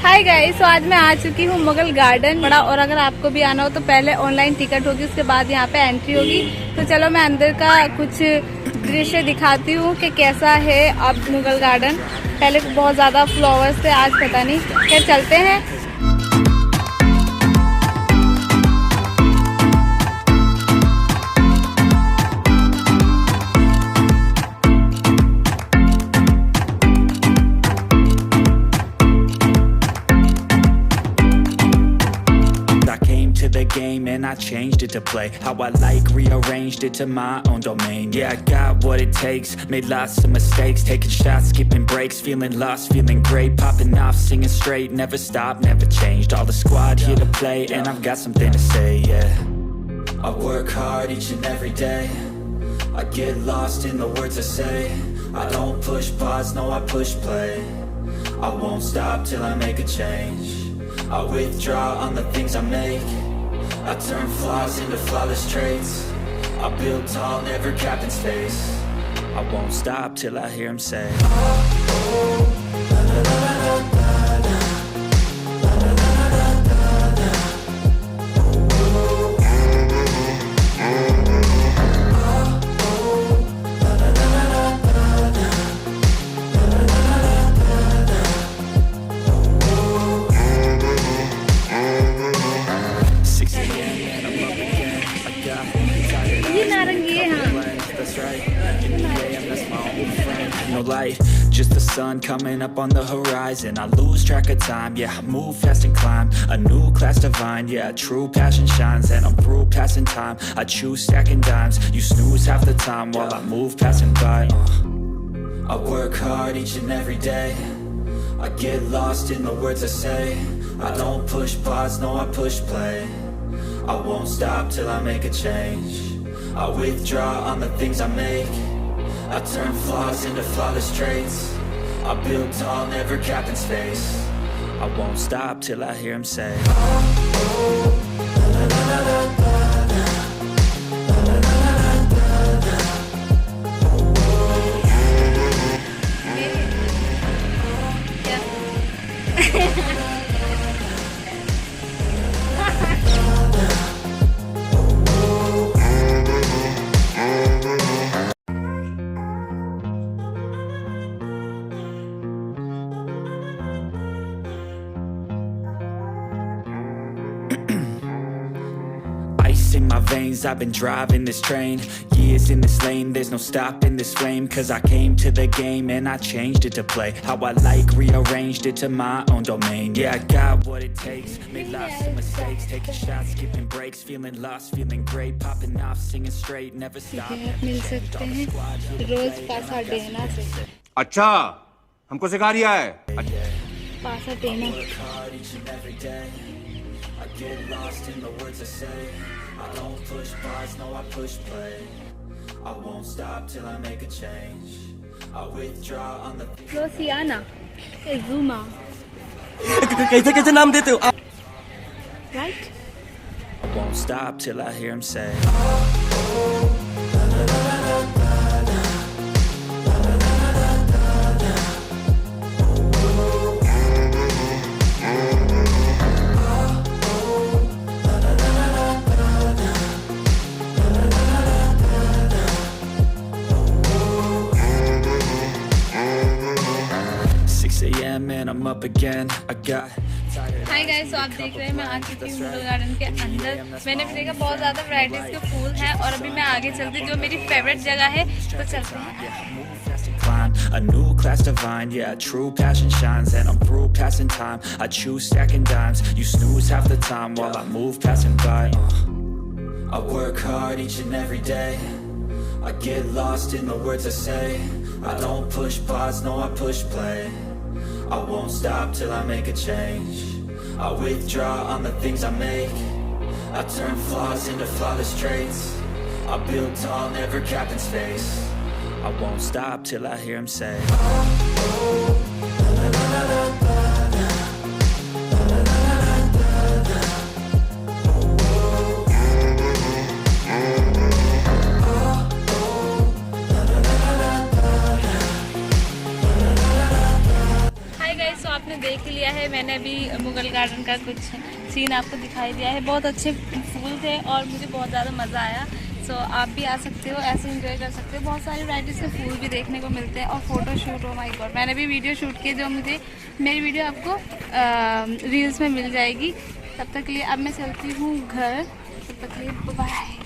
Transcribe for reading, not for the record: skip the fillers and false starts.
Hi guys, तो आज मैं आ चुकी हूँ मुगल गार्डन बड़ा। और अगर आपको भी आना हो तो पहले ऑनलाइन टिकट होगी, उसके बाद यहाँ पे एंट्री होगी। तो चलो मैं अंदर का कुछ दृश्य दिखाती हूँ कि कैसा है अब मुगल गार्डन। पहले बहुत ज़्यादा फ्लावर्स थे, आज पता नहीं। फिर चलते हैं। The game and I changed it to play how I like, rearranged it to my own domain. Yeah, I got what it takes, made lots of mistakes, taking shots, skipping breaks, feeling lost, feeling great, popping off, singing straight, never stopped, never changed. All the squad here to play and I've got something to say. Yeah, I work hard each and every day, I get lost in the words I say, I don't push pause, no I push play, I won't stop till I make a change, I withdraw on the things I make, I turn flaws into flawless traits, I build tall, never capped in space, I won't stop till I hear him say, no light, just the sun coming up on the horizon. I lose track of time, yeah, I move fast and climb a new class divine, yeah, true passion shines. And I'm through passing time, I choose stacking dimes, you snooze half the time while I move passing by. I work hard each and every day, I get lost in the words I say, I don't push pause, no I push play, I won't stop till I make a change, I withdraw on the things I make, I turn flaws into flawless traits, I build tall, never capped in space, I won't stop till I hear him say, in my veins, I've been driving this train, years in this lane, there's no stopping this flame. Cause I came to the game and I changed it to play how I like, rearranged it to my own domain. Yeah, I got what it takes, made lots of mistakes, taking shots, skipping breaks, feeling lost, feeling great, popping off, singing straight, never stop. मिल सकते हैं रोज पासा देना से। अच्छा, हमको सिखा रिया है। पासा देना। I get lost in the words I say, I don't push pause, no I push play, I won't stop till I make a change, I withdraw on the Rosiana, Zuma. कैसे कैसे नाम देते हो? Right? I won't stop till I hear him say, 6 a.m. and I'm up again, I got hi guys, तो आप देख रहे हैं मैं आ चुकी हूँ मुगल गार्डन के अंदर। मैंने भी देखा बहुत ज़्यादा वैरायटीज़ के फूल हैं और अभी मैं आगे चलती जो मेरी फेवरेट जगह है, तो चलते हैं। a new class divine, yeah, true passion shines. And I'm through passing time, I choose stacking dimes, you snooze half the time while I move passing by. I work hard each and every day, I get lost in the words I say, I don't push pause, no I push play, I won't stop till I make a change, I withdraw on the things I make, I turn flaws into flawless traits, I build tall, never capped in space, I won't stop till I hear him say, देख लिया है मैंने अभी Mughal garden का कुछ scene आपको दिखाई दिया है। बहुत अच्छे फूल थे और मुझे बहुत ज़्यादा मज़ा आया। सो आप भी आ सकते हो, ऐसे एंजॉय कर सकते हो। बहुत सारी वैराइटीज़ के फूल भी देखने को मिलते हैं और photo shoot, oh my God, मैंने भी वीडियो शूट की जो मुझे, मेरी वीडियो आपको रील्स में मिल जाएगी। तब तक के लिए अब मैं चलती हूँ घर, तब तक के लिए बाय।